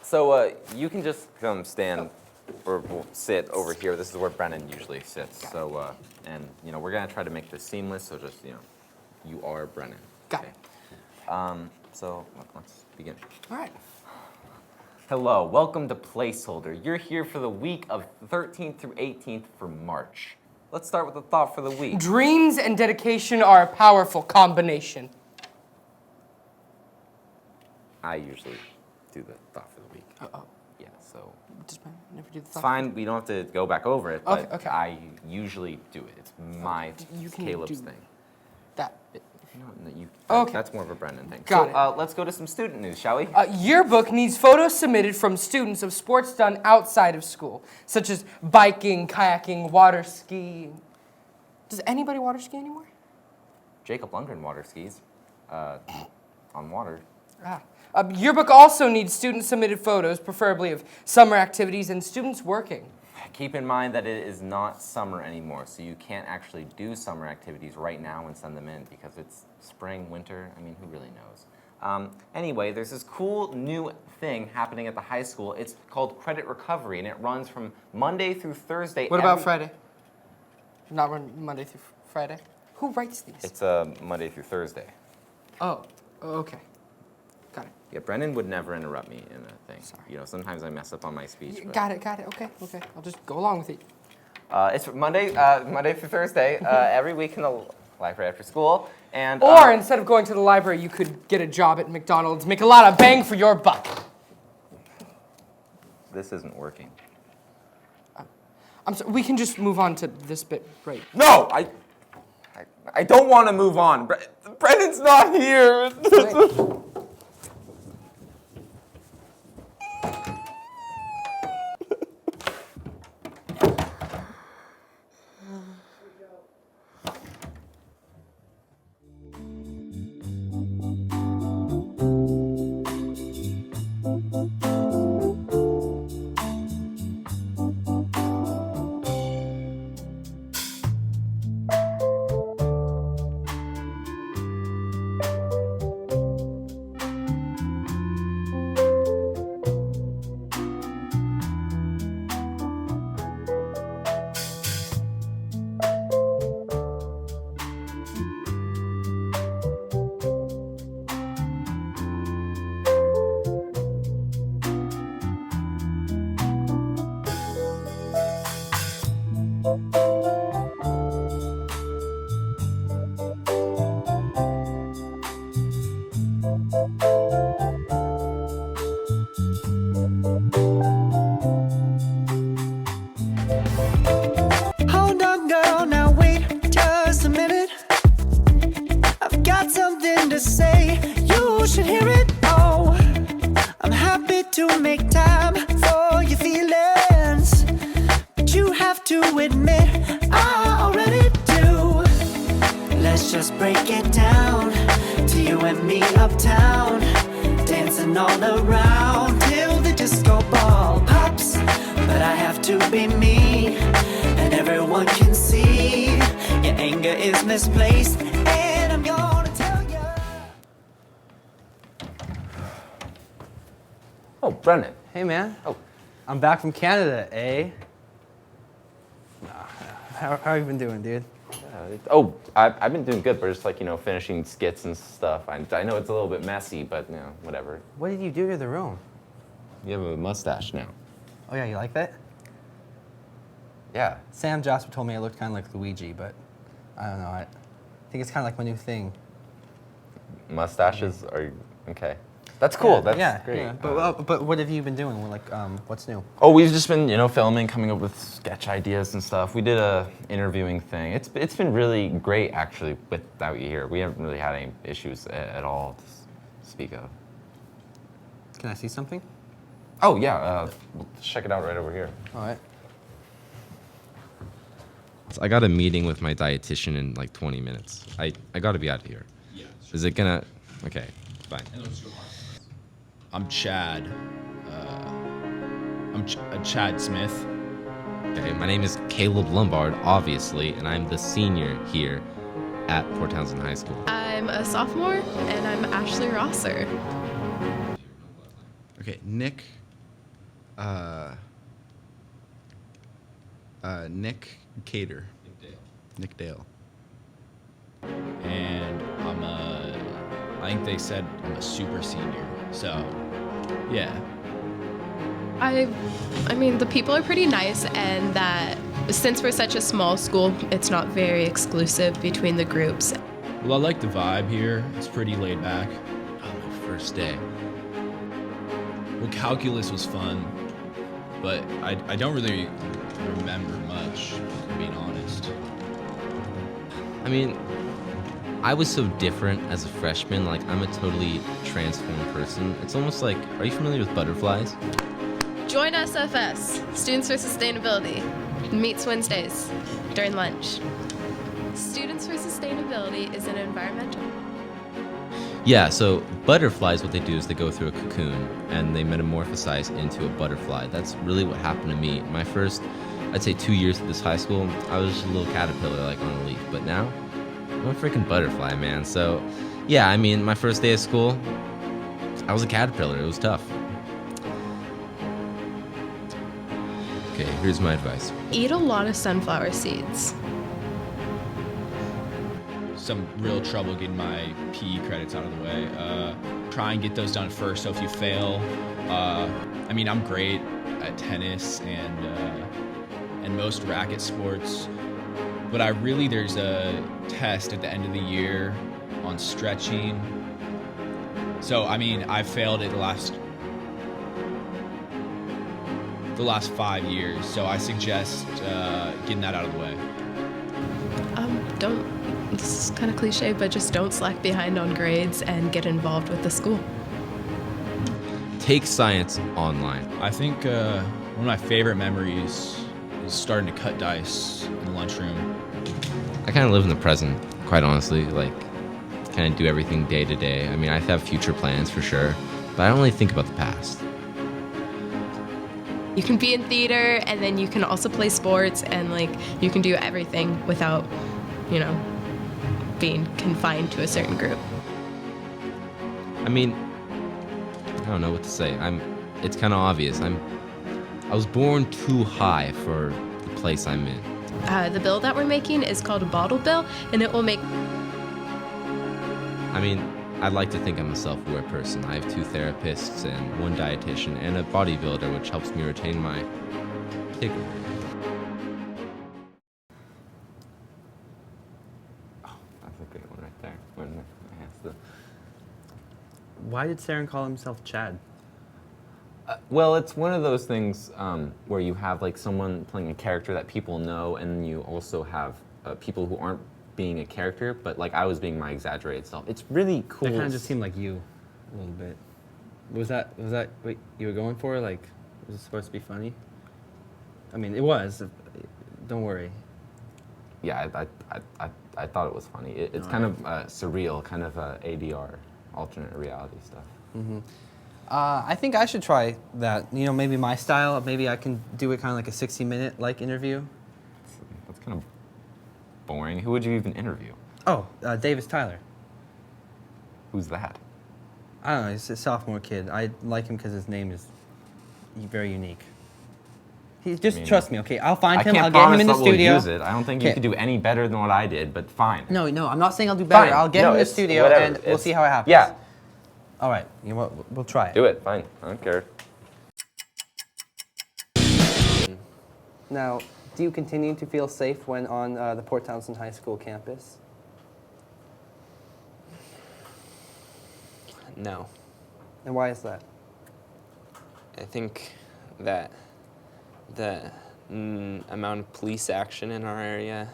So you can just come stand or sit over here. This is where Brennan usually sits. So, and we're gonna try to make this seamless. So just you are Brennan. Got it. So let's begin. All right. Hello, welcome to Placeholder. You're here for the week of 13th through 18th for March. Let's start with the thought for the week. Dreams and dedication are a powerful combination. I usually do the thought for the week. Uh-oh. Yeah, so. Does Brennan never do the thought? It's fine, we don't have to go back over it, but Okay. I usually do it. It's my, Caleb's do thing. That bit. Okay. That's more of a Brennan thing. Got it. Let's go to some student news, shall we? Yearbook needs photos submitted from students of sports done outside of school, such as biking, kayaking, water skiing. Does anybody water ski anymore? Jacob Lundgren water skis on water. Yearbook also needs student-submitted photos, preferably of summer activities and students working. Keep in mind that it is not summer anymore, so you can't actually do summer activities right now and send them in because it's spring, winter. I mean, who really knows? Anyway, there's this cool new thing happening at the high school. It's called credit recovery, and it runs from Monday through Thursday. What about Friday? Not run Monday through Friday? Who writes these? It's Monday through Thursday. Oh, okay. Got it. Yeah, Brennan would never interrupt me in a thing. Sorry. Sometimes I mess up on my speech. But Got it. Okay. I'll just go along with it. it's Monday through Thursday, every week in the library after school. And Or instead of going to the library, you could get a job at McDonald's, make a lot of bang for your buck. This isn't working. I'm sorry, we can just move on to this bit, right? No, I don't want to move on. Brennan's not here. Hold on, girl, now wait just a minute. I've got something to say, you should hear it. Oh, I'm happy to make time for your feelings, but you have to admit I already do. Let's just break it down to you and me uptown, dancing all around till the disco ball pops. But I have to be me, and everyone can see your anger is misplaced, and I'm gonna tell you. Oh, Brennan. Hey, man. Oh. I'm back from Canada, eh? How have you been doing, dude? I've been doing good, but just finishing skits and stuff. I know it's a little bit messy, but whatever. What did you do to the room? You have a mustache now. Oh, yeah, you like that? Yeah. Sam Jasper told me I looked kind of like Luigi, but I don't know. I think it's kind of like my new thing. Mustaches are okay. That's cool. That's great. Yeah. But what have you been doing? What's new? Oh, we've just been filming, coming up with sketch ideas and stuff. We did a interviewing thing. It's been really great actually without you here. We haven't really had any issues at all to speak of. Can I see something? Oh yeah, check it out right over here. All right. I got a meeting with my dietitian in like 20 minutes. I got to be out of here. Yeah. Sure. Is it gonna? Okay, fine. I'm Chad. I'm Chad Smith. Okay, my name is Caleb Lombard, obviously, and I'm the senior here at Port Townsend High School. I'm a sophomore, and I'm Ashley Rosser. Okay, Nick Nick Cater. Nick Dale. And I think they said I'm a super senior. So, yeah. I mean, the people are pretty nice, and that since we're such a small school, it's not very exclusive between the groups. Well, I like the vibe here. It's pretty laid back. Oh, my first day. Well, calculus was fun, but I don't really remember much, if I'm being honest. I mean, I was so different as a freshman. Like, I'm a totally transformed person. It's almost like, are you familiar with butterflies? Join SFS, Students for Sustainability. Meets Wednesdays during lunch. Students for Sustainability is an environmental. Yeah, so butterflies, what they do is they go through a cocoon and they metamorphosize into a butterfly. That's really what happened to me. My first, I'd say 2 years at this high school, I was just a little caterpillar like on a leaf. But now, I'm a freaking butterfly, man. So, yeah, I mean, my first day of school, I was a caterpillar. It was tough. Okay, here's my advice. Eat a lot of sunflower seeds. Some real trouble getting my PE credits out of the way. Try and get those done first, so if you fail, I mean, I'm great at tennis and most racket sports, but there's a test at the end of the year on stretching. So, I mean, I've failed it the last 5 years, so I suggest getting that out of the way. This is kind of cliche, but just don't slack behind on grades and get involved with the school. Take science online. I think one of my favorite memories is starting to cut dice in the lunchroom. I kind of live in the present, quite honestly. Like, kind of do everything day to day. I mean, I have future plans for sure, but I don't really think about the past. You can be in theater, and then you can also play sports, and like you can do everything without, being confined to a certain group. I mean, I don't know what to say. It's kind of obvious. I was born too high for the place I'm in. The bill that we're making is called a bottle bill, and it will make. I mean, I'd like to think I'm a self-aware person. I have 2 therapists and 1 dietitian and a bodybuilder, which helps me retain my vigor. Oh, that's a good one right there. When I asked the... Why did Saren call himself Chad? Well, it's one of those things where you have like someone playing a character that people know, and you also have people who aren't being a character, but like I was being my exaggerated self. It's really cool. That kind of just seemed like you, a little bit. Was that what you were going for? Like, was it supposed to be funny? I mean, it was. Don't worry. Yeah, I thought it was funny. It's kind of surreal, kind of ADR, alternate reality stuff. Mm-hmm. I think I should try that. Maybe my style. Maybe I can do it kind of like a 60-minute like interview. That's kind of boring. Who would you even interview? Oh, Davis Tyler. Who's that? I don't know. He's a sophomore kid. I like him because his name is very unique. Trust me, okay? I'll find him. I'll get him in the studio. We'll use it. I don't think you could do any better than what I did, but fine. No, I'm not saying I'll do better. Fine. I'll get him in the studio whatever. and we'll see how it happens. Yeah. All right. You know what? We'll try it. Do it. Fine. I don't care. Now, do you continue to feel safe when on the Port Townsend High School campus? No. And why is that? I think that the amount of police action in our area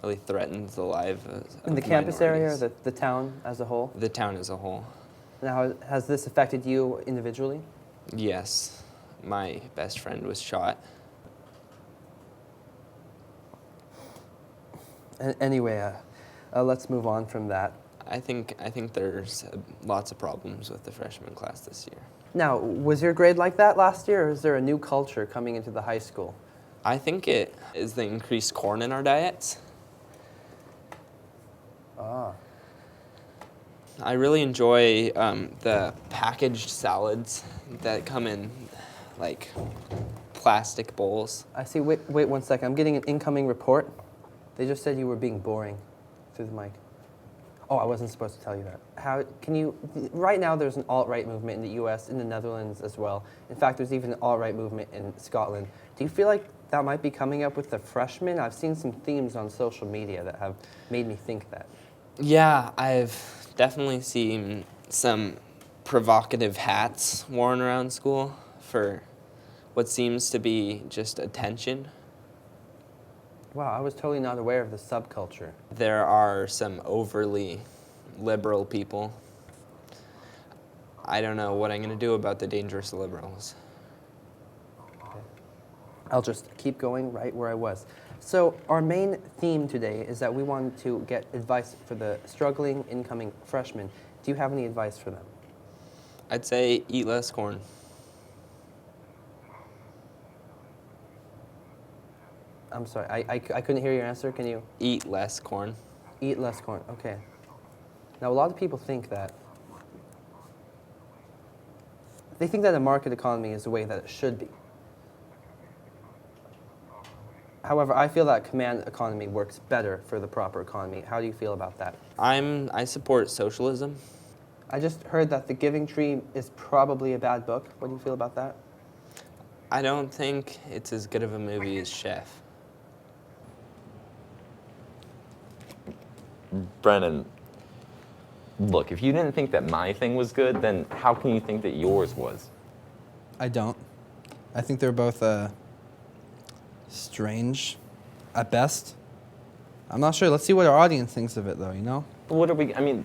really threatens the lives of In the campus area, minorities. or the town as a whole? The town as a whole. Now, has this affected you individually? Yes. My best friend was shot. Anyway, let's move on from that. I think there's lots of problems with the freshman class this year. Now, was your grade like that last year, or is there a new culture coming into the high school? I think it is the increased corn in our diets. Ah. I really enjoy the packaged salads that come in like plastic bowls. I see. Wait 1 second. I'm getting an incoming report. They just said you were being boring through the mic. Oh, I wasn't supposed to tell you that. How can you? Right now, there's an alt-right movement in the U.S., in the Netherlands as well. In fact, there's even an alt-right movement in Scotland. Do you feel like that might be coming up with the freshmen? I've seen some themes on social media that have made me think that. Yeah, I've definitely seen some provocative hats worn around school for what seems to be just attention. Wow, I was totally not aware of the subculture. There are some overly liberal people. I don't know what I'm going to do about the dangerous liberals. I'll just keep going right where I was. So our main theme today is that we wanted to get advice for the struggling incoming freshmen. Do you have any advice for them? I'd say eat less corn. I'm sorry, I couldn't hear your answer. Can you? Eat less corn. Eat less corn, okay. Now, a lot of people think that a market economy is the way that it should be. However, I feel that command economy works better for the proper economy. How do you feel about that? I support socialism. I just heard that The Giving Tree is probably a bad book. What do you feel about that? I don't think it's as good of a movie as Chef. Brennan, look, if you didn't think that my thing was good, then how can you think that yours was? I don't. I think they're both strange at best. I'm not sure. Let's see what our audience thinks of it, though, you know? What are we, I mean,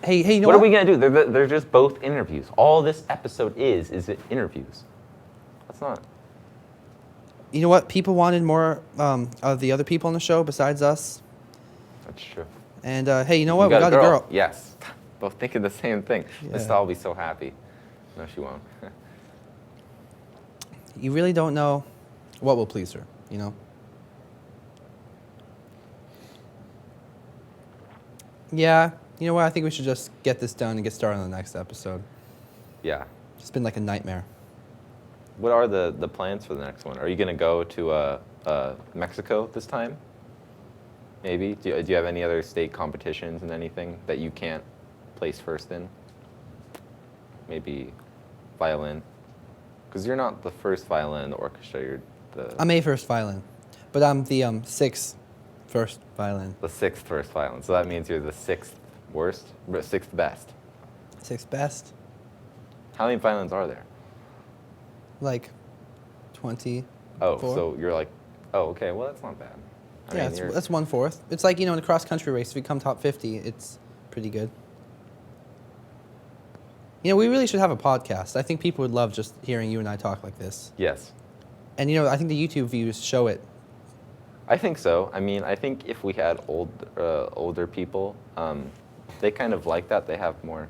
Hey, you know what are we going to do? They're just both interviews. All this episode is it interviews. That's not. You know what? People wanted more of the other people on the show besides us. That's true. And hey, you know what? You We got a girl. Yes. Both thinking the same thing. Yeah. Miss Doll will be so happy. No, she won't. You really don't know what will please her, you know? Yeah, you know what? I think we should just get this done and get started on the next episode. Yeah. It's been like a nightmare. What are the plans for the next one? Are you going to go to Mexico this time? Maybe? Do you have any other state competitions and anything that you can't place first in? Maybe violin? Because you're not the first violin in the orchestra. You're I'm a first violin, but I'm the sixth first violin. the sixth first violin. So that means you're the sixth worst, or sixth best. Sixth best? How many violins are there? Like 20. Oh, Four. so you're like, oh, okay. Well, that's not bad. I Yeah, mean, that's 1/4. It's like, you know, in a cross-country race, if you come top 50, it's pretty good. You know, we really should have a podcast. I think people would love just hearing you and I talk like this. Yes. And, you know, I think the YouTube views show it. I think so. I mean, I think if we had older people, they kind of like that. They have more.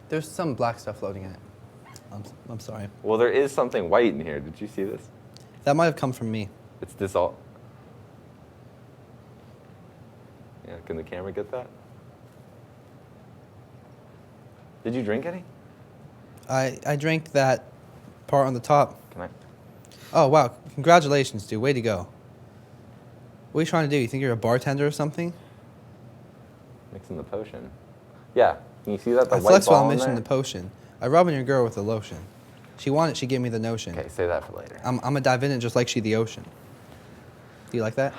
There's some black stuff floating in it. I'm sorry. Well, there is something white in here. Did you see this? That might have come from me. It's this all. Yeah, can the camera get that? Did you drink any? I drank that part on the top. Can I? Oh, wow. Congratulations, dude. Way to go. What are you trying to do? You think you're a bartender or something? Mixing the potion. Yeah. Can you see that? The I white flex while ball I'm in mixing there? the potion. I rub on your girl with the lotion. She wanted, she gave me the notion. Okay, say that for later. I'm a dive in it just like she the ocean. Do you like that?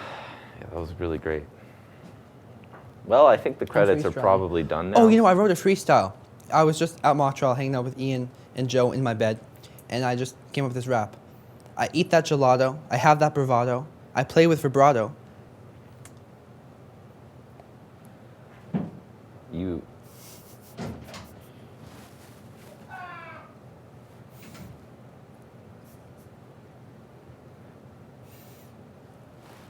Yeah, that was really great. Well, I think the credits are freestyle. probably done now. Oh, you know, I wrote a freestyle. I was just at Montreal hanging out with Ian and Joe in my bed, and I just came up with this rap. I eat that gelato. I have that bravado. I play with vibrato. You